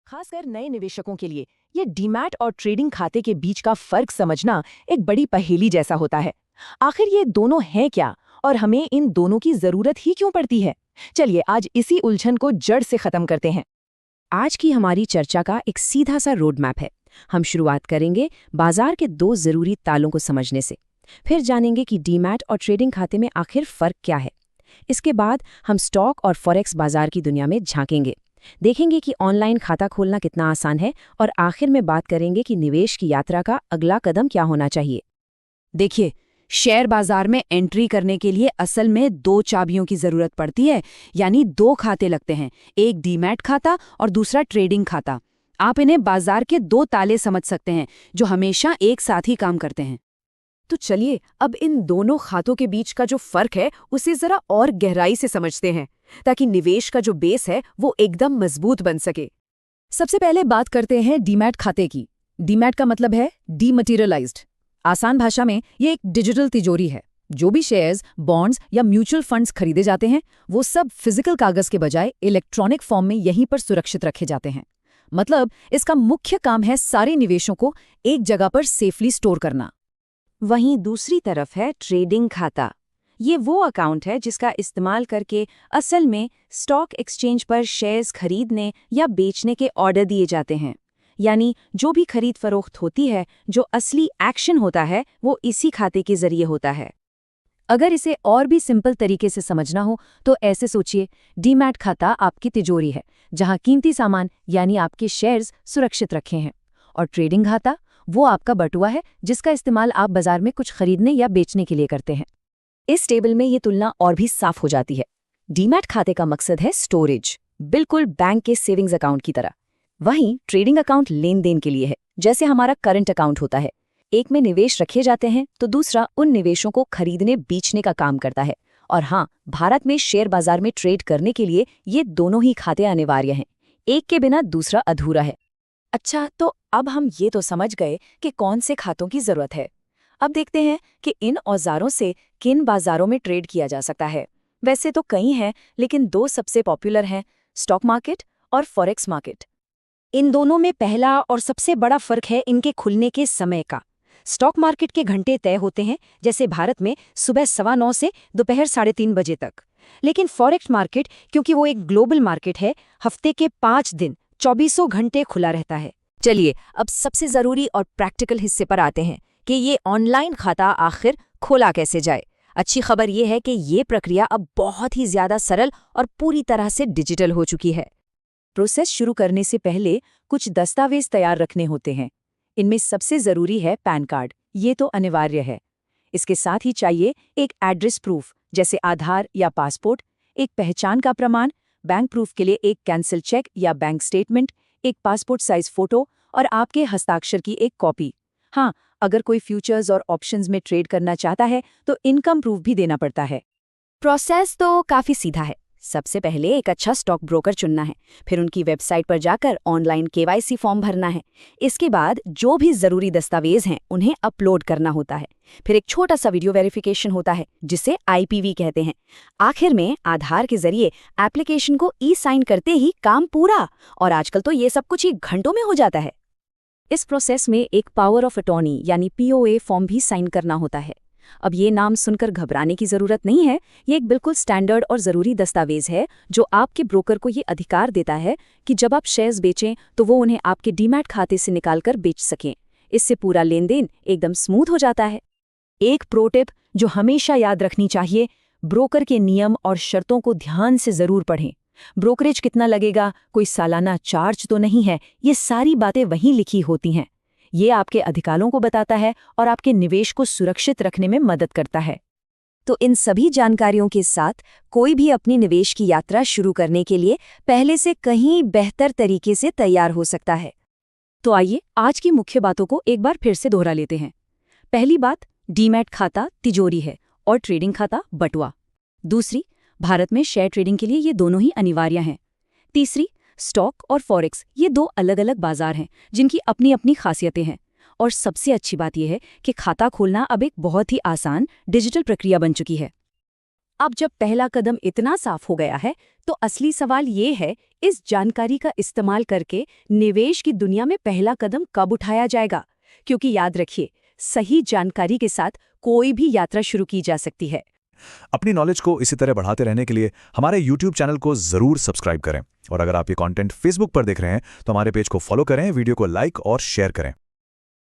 खासकर नए निवेशकों के लिए ये डीमैट और ट्रेडिंग खाते के बीच का फर्क समझना एक बड़ी पहेली जैसा होता है। आखिर ये दोनों हैं क्या और हमें इन दोनों की जरूरत ही क्यों पड़ती है? चलिए आज इसी उलझन को जड़ से खत्म करते हैं। आज की हमारी चर्चा का एक सीधा सा रोड मैप है। हम शुरुआत करेंगे बाजार के दो जरूरी तालों को समझने से। फिर जानेंगे कि डीमैट और ट्रेडिंग खाते में आखिर फर्क क्या है। इसके बाद हम स्टॉक और फॉरेक्स बाजार की दुनिया में झांकेंगे, देखेंगे कि ऑनलाइन खाता खोलना कितना आसान है और आखिर में बात करेंगे कि निवेश की यात्रा का अगला कदम क्या होना चाहिए। देखिए, शेयर बाजार में एंट्री करने के लिए असल में दो चाबियों की जरूरत पड़ती है, यानी दो खाते लगते हैं, एक डीमैट खाता और दूसरा ट्रेडिंग खाता। आप इन्हें बाजार के दो ताले समझ सकते हैं जो हमेशा एक साथ ही काम करते हैं। तो चलिए अब इन दोनों खातों के बीच का जो फर्क है उसे जरा और गहराई से समझते हैं, ताकि निवेश का जो बेस है वो एकदम मजबूत बन सके। सबसे पहले बात करते हैं डीमैट खाते की। डीमैट का मतलब है डीमटेरियलाइज्ड। आसान भाषा में ये एक डिजिटल तिजोरी है। जो भी शेयर्स, बॉन्ड्स या म्यूचुअल फंड्स खरीदे जाते हैं वो सब फिजिकल कागज के बजाय इलेक्ट्रॉनिक फॉर्म में यहीं पर सुरक्षित रखे जाते हैं। मतलब इसका मुख्य काम है सारे निवेशों को एक जगह पर सेफली स्टोर करना। वहीं दूसरी तरफ है ट्रेडिंग खाता। ये वो अकाउंट है जिसका इस्तेमाल करके असल में स्टॉक एक्सचेंज पर शेयर्स खरीदने या बेचने के ऑर्डर दिए जाते हैं। यानी जो भी खरीद फरोख्त होती है, जो असली एक्शन होता है, वो इसी खाते के जरिए होता है। अगर इसे और भी सिंपल तरीके से समझना हो तो ऐसे सोचिए, डीमैट खाता आपकी तिजोरी है जहां कीमती सामान यानी आपके शेयर्स सुरक्षित रखे हैं, और ट्रेडिंग खाता वो आपका बटुआ है जिसका इस्तेमाल आप बाजार में कुछ खरीदने या बेचने के लिए करते हैं। इस टेबल में ये तुलना और भी साफ हो जाती है। डीमैट खाते का मकसद है स्टोरेज, बिल्कुल बैंक के सेविंग्स अकाउंट की तरह। वहीं ट्रेडिंग अकाउंट लेन देन के लिए है, जैसे हमारा करंट अकाउंट होता है। एक में निवेश रखे जाते हैं तो दूसरा उन निवेशों को खरीदने बेचने का काम करता है। और हाँ, भारत में शेयर बाजार में ट्रेड करने के लिए ये दोनों ही खाते अनिवार्य हैं। एक के बिना दूसरा अधूरा है। अच्छा, तो अब हम ये तो समझ गए कि कौन से खातों की जरूरत है। अब देखते हैं कि इन औजारों से किन बाजारों में ट्रेड किया जा सकता है। वैसे तो कई हैं, लेकिन दो सबसे पॉपुलर हैं, स्टॉक मार्केट और फॉरेक्स मार्केट। इन दोनों में पहला और सबसे बड़ा फर्क है इनके खुलने के समय का। स्टॉक मार्केट के घंटे तय होते हैं, जैसे भारत में सुबह 9:15 से दोपहर 3:30 बजे तक। लेकिन फॉरेक्स मार्केट, क्योंकि वो एक ग्लोबल मार्केट है, हफ्ते के 5 दिन 24 घंटे खुला रहता है। चलिए अब सबसे जरूरी और प्रैक्टिकल हिस्से पर आते हैं कि ये ऑनलाइन खाता आखिर खोला कैसे जाए। अच्छी खबर ये है कि ये प्रक्रिया अब बहुत ही ज्यादा सरल और पूरी तरह से डिजिटल हो चुकी है। प्रोसेस शुरू करने से पहले कुछ दस्तावेज तैयार रखने होते हैं। इनमें सबसे जरूरी है पैन कार्ड। ये तो अनिवार्य है। इसके साथ ही चाहिए एक एड्रेस प्रूफ, जैसे आधार या पासपोर्ट, एक पहचान का प्रमाण, बैंक प्रूफ के लिए एक कैंसिल चेक या बैंक स्टेटमेंट, एक पासपोर्ट साइज फोटो और आपके हस्ताक्षर की एक कॉपी। हाँ, अगर कोई फ्यूचर्स और ऑप्शंस में ट्रेड करना चाहता है तो इनकम प्रूफ भी देना पड़ता है। प्रोसेस तो काफी सीधा है। सबसे पहले एक अच्छा स्टॉक ब्रोकर चुनना है, फिर उनकी वेबसाइट पर जाकर ऑनलाइन केवाईसी फॉर्म भरना है। इसके बाद जो भी जरूरी दस्तावेज हैं उन्हें अपलोड करना होता है। फिर एक छोटा सा वीडियो वेरिफिकेशन होता है जिसे आईपीवी कहते हैं। आखिर में आधार के जरिए एप्लीकेशन को ई साइन करते ही काम पूरा। और आजकल तो ये सब कुछ ही घंटों में हो जाता है। इस प्रोसेस में एक पावर ऑफ अटॉर्नी यानी पीओए फॉर्म भी साइन करना होता है। अब ये नाम सुनकर घबराने की जरूरत नहीं है। ये एक बिल्कुल स्टैंडर्ड और जरूरी दस्तावेज है जो आपके ब्रोकर को ये अधिकार देता है कि जब आप शेयर्स बेचें तो वो उन्हें आपके डीमैट खाते से निकालकर बेच सकें। इससे पूरा लेन देन एकदम स्मूथ हो जाता है। एक प्रो टिप जो हमेशा याद रखनी चाहिए, ब्रोकर के नियम और शर्तों को ध्यान से जरूर पढ़ें। ब्रोकरेज कितना लगेगा, कोई सालाना चार्ज तो नहीं है, ये सारी बातें वहीं लिखी होती हैं। ये आपके अधिकारों को बताता है और आपके निवेश को सुरक्षित रखने में मदद करता है। तो इन सभी जानकारियों के साथ कोई भी अपनी निवेश की यात्रा शुरू करने के लिए पहले से कहीं बेहतर तरीके से तैयार हो सकता है। तो आइए आज की मुख्य बातों को एक बार फिर से दोहरा लेते हैं। पहली बात, डीमैट खाता तिजोरी है और ट्रेडिंग खाता बटुआ। दूसरी, भारत में शेयर ट्रेडिंग के लिए ये दोनों ही अनिवार्य हैं। तीसरी, स्टॉक और फॉरेक्स ये दो अलग अलग बाजार हैं जिनकी अपनी अपनी खासियतें हैं। और सबसे अच्छी बात यह है कि खाता खोलना अब एक बहुत ही आसान डिजिटल प्रक्रिया बन चुकी है। अब जब पहला कदम इतना साफ हो गया है तो असली सवाल ये है, इस जानकारी का इस्तेमाल करके निवेश की दुनिया में पहला कदम कब उठाया जाएगा? क्योंकि याद रखिए, सही जानकारी के साथ कोई भी यात्रा शुरू की जा सकती है। अपनी नॉलेज को इसी तरह बढ़ाते रहने के लिए हमारे YouTube चैनल को जरूर सब्सक्राइब करें, और अगर आप ये कंटेंट Facebook पर देख रहे हैं तो हमारे पेज को फॉलो करें, वीडियो को लाइक और शेयर करें।